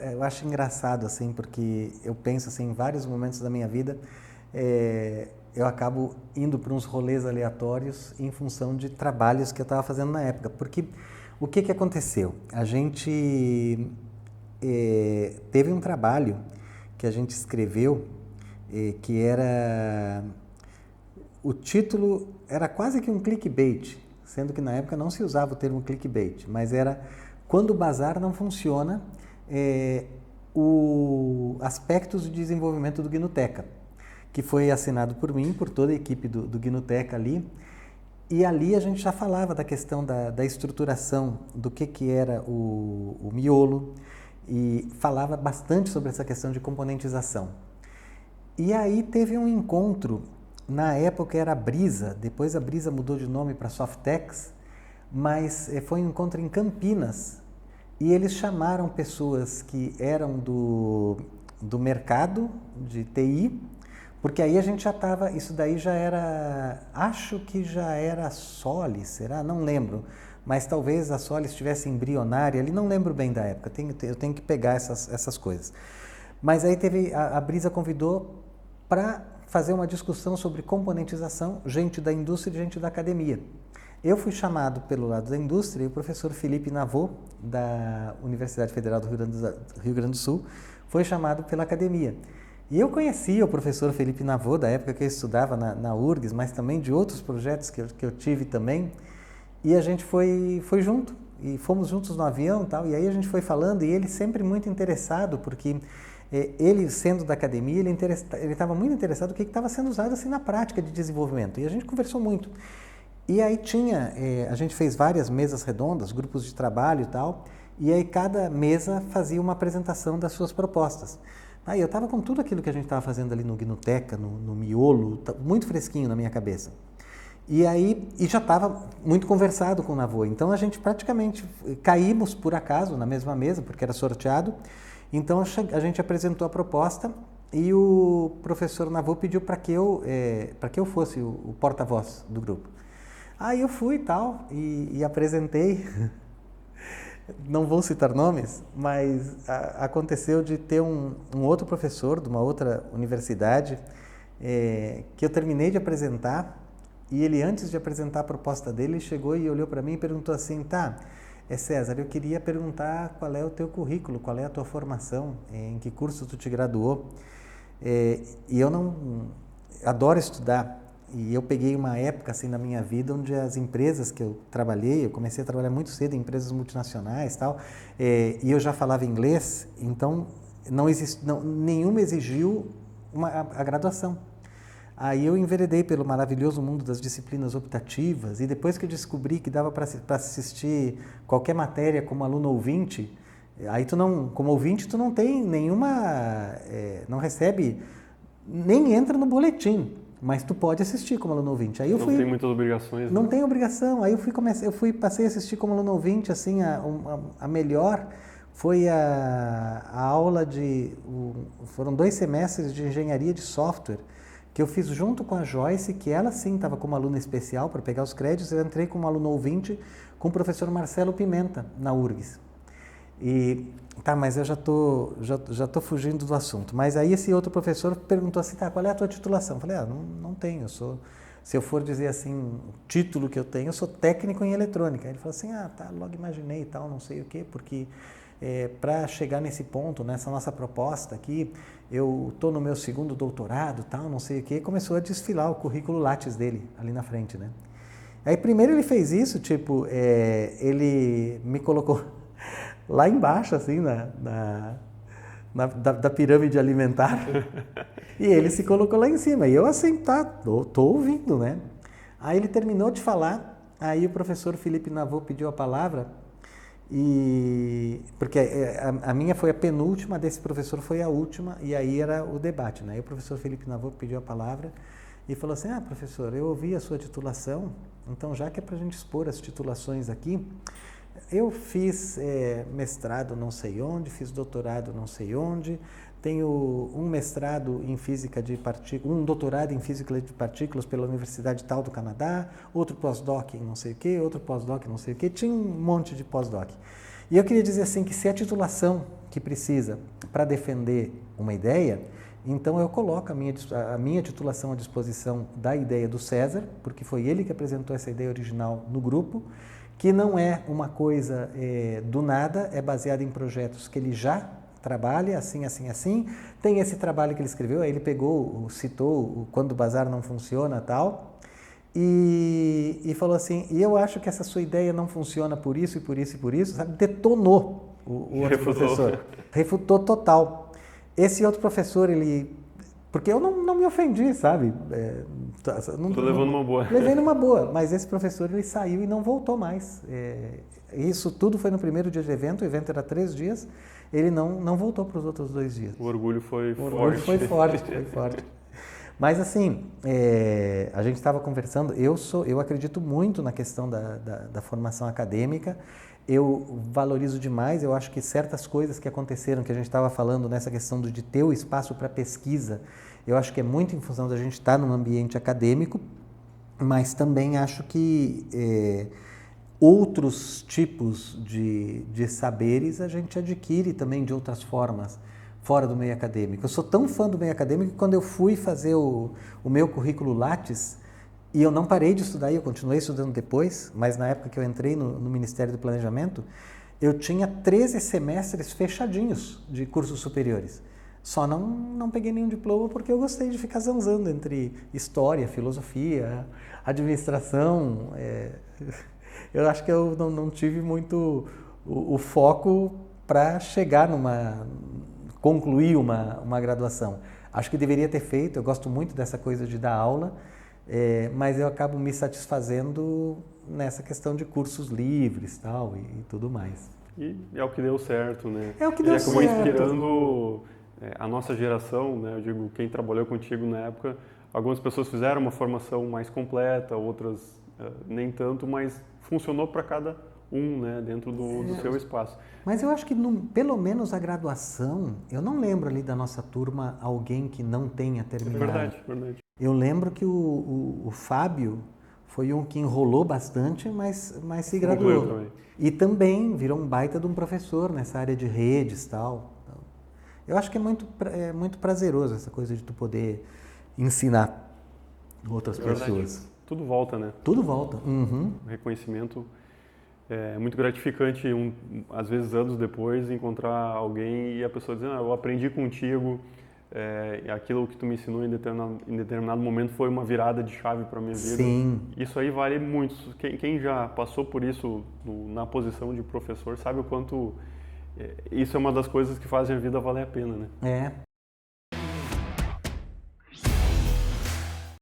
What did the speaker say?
Eu acho engraçado, assim, porque eu penso, assim, em vários momentos da minha vida, eu acabo indo para uns rolês aleatórios em função de trabalhos que eu estava fazendo na época. Porque o que aconteceu? A gente teve um trabalho que a gente escreveu que era... O título era quase que um clickbait, sendo que na época não se usava o termo clickbait, mas era Quando o Bazar Não Funciona, aspectos de desenvolvimento do Gnuteca, que foi assinado por mim, por toda a equipe do Gnuteca ali, e ali a gente já falava da questão da estruturação, do que era o miolo, e falava bastante sobre essa questão de componentização. E aí teve um encontro, na época era a Brisa, depois a Brisa mudou de nome para Softex, mas foi um encontro em Campinas, e eles chamaram pessoas que eram do mercado de TI, porque aí a gente já estava, isso daí já era, acho que já era a Solis, será? Não lembro, mas talvez a Solis estivesse embrionária, ali não lembro bem da época, eu tenho que pegar essas coisas. Mas aí a Brisa convidou para fazer uma discussão sobre componentização, gente da indústria e gente da academia. Eu fui chamado pelo lado da indústria e o professor Felipe Navô, da Universidade Federal do Rio Grande do Sul, foi chamado pela academia. E eu conhecia o professor Felipe Navô, da época que eu estudava na URGS, mas também de outros projetos que eu tive também, e a gente foi junto, e fomos juntos no avião e tal, e aí a gente foi falando, e ele sempre muito interessado, porque ele sendo da academia, ele estava muito interessado no que estava sendo usado assim na prática de desenvolvimento, e a gente conversou muito. E aí a gente fez várias mesas redondas, grupos de trabalho e tal, e aí cada mesa fazia uma apresentação das suas propostas. Aí eu estava com tudo aquilo que a gente estava fazendo ali no Gnuteca, no miolo, muito fresquinho na minha cabeça. E aí, já estava muito conversado com o Navô, então a gente praticamente caímos por acaso na mesma mesa, porque era sorteado, então a gente apresentou a proposta e o professor Navô pediu para que eu fosse o porta-voz do grupo. Aí eu fui tal, e apresentei, não vou citar nomes, mas aconteceu de ter um outro professor de uma outra universidade que eu terminei de apresentar, e ele, antes de apresentar a proposta dele, chegou e olhou para mim e perguntou assim, tá, César, eu queria perguntar qual é o teu currículo, qual é a tua formação, em que curso tu te graduou, e eu não adoro estudar. E eu peguei uma época assim na minha vida onde as empresas que eu trabalhei, eu comecei a trabalhar muito cedo em empresas multinacionais e tal, e eu já falava inglês, então nenhuma exigiu a graduação. Aí eu enveredei pelo maravilhoso mundo das disciplinas optativas, e depois que eu descobri que dava para assistir qualquer matéria como aluno ouvinte, aí como ouvinte tu não tem nenhuma, não recebe, nem entra no boletim. Mas tu pode assistir como aluno ouvinte. Aí não tem muitas obrigações. Não tem obrigação. Aí passei a assistir como aluno ouvinte, assim, a melhor foi a aula foram 2 semestres de engenharia de software, que eu fiz junto com a Joyce, que ela sim estava como aluna especial para pegar os créditos, eu entrei como aluno ouvinte com o professor Marcelo Pimenta, na URGS. Tá, mas eu já tô fugindo do assunto. Mas aí esse outro professor perguntou assim, tá, qual é a tua titulação? Eu falei, não tenho, se eu for dizer assim, o título que eu tenho, eu sou técnico em eletrônica. Ele falou assim, tá, logo imaginei e tal, não sei o quê, porque para chegar nesse ponto, nessa nossa proposta aqui, eu tô no meu 2º doutorado, tal, não sei o quê, e começou a desfilar o currículo Lattes dele, ali na frente, né? Aí primeiro ele fez isso, tipo, ele me colocou lá embaixo, assim, da pirâmide alimentar, e ele se colocou lá em cima, e eu assim, tô ouvindo, né? Aí ele terminou de falar, aí o professor Felipe Navô pediu a palavra, porque a minha foi a penúltima, desse professor foi a última, e aí era o debate, né? Aí o professor Felipe Navô pediu a palavra e falou assim, professor, eu ouvi a sua titulação, então já que é para a gente expor as titulações aqui, eu fiz mestrado não sei onde, fiz doutorado não sei onde, tenho um mestrado em física de partículas, um doutorado em física de partículas pela Universidade tal do Canadá, outro pós-doc em não sei o quê, outro pós-doc em não sei o quê, tinha um monte de pós-doc. E eu queria dizer assim que se a titulação que precisa para defender uma ideia, então eu coloco a minha titulação à disposição da ideia do César, porque foi ele que apresentou essa ideia original no grupo, que não é uma coisa do nada, é baseada em projetos que ele já trabalha, assim, assim, assim. Tem esse trabalho que ele escreveu, aí ele pegou, citou o Quando o Bazar Não Funciona tal, e falou assim, e eu acho que essa sua ideia não funciona por isso e por isso e por isso, sabe? Detonou o outro professor, refutou total. Esse outro professor, porque eu não me ofendi, sabe? Tô levando uma boa. Levei numa boa, mas esse professor ele saiu e não voltou mais. Isso tudo foi no primeiro dia de evento, o evento era 3 dias, ele não voltou para os outros 2 dias. O orgulho foi forte. O orgulho foi forte. Mas assim, a gente estava conversando, eu acredito muito na questão da formação acadêmica, eu valorizo demais, eu acho que certas coisas que aconteceram, que a gente estava falando nessa questão de ter o espaço para pesquisa, eu acho que é muito em função da gente estar num ambiente acadêmico, mas também acho que outros tipos de saberes a gente adquire também de outras formas, fora do meio acadêmico. Eu sou tão fã do meio acadêmico que quando eu fui fazer o meu currículo Lattes, e eu não parei de estudar, eu continuei estudando depois, mas na época que eu entrei no Ministério do Planejamento, eu tinha 13 semestres fechadinhos de cursos superiores. Só não peguei nenhum diploma porque eu gostei de ficar zanzando entre história, filosofia, administração. Eu acho que eu não tive muito o foco para chegar concluir uma graduação. Acho que deveria ter feito, eu gosto muito dessa coisa de dar aula, mas eu acabo me satisfazendo nessa questão de cursos livres tal, e tudo mais. E é o que deu certo, né? É o que deu certo. E acabou inspirando a nossa geração, né? Eu digo, quem trabalhou contigo na época, algumas pessoas fizeram uma formação mais completa, outras nem tanto, mas funcionou para cada um, né? Dentro do seu espaço. Mas eu acho que pelo menos a graduação, eu não lembro ali da nossa turma alguém que não tenha terminado. Verdade. Eu lembro que o Fábio foi um que enrolou bastante, mas se graduou. Também. E também virou um baita de um professor nessa área de redes e tal. Eu acho que é muito prazeroso essa coisa de tu poder ensinar outras pessoas. Tudo volta, né? Tudo volta. Uhum. O reconhecimento é muito gratificante, às vezes anos depois, encontrar alguém e a pessoa dizendo, eu aprendi contigo, aquilo que tu me ensinou em determinado momento foi uma virada de chave para a minha vida. Sim. Isso aí vale muito. Quem já passou por isso na posição de professor sabe o quanto isso é uma das coisas que fazem a vida valer a pena, né?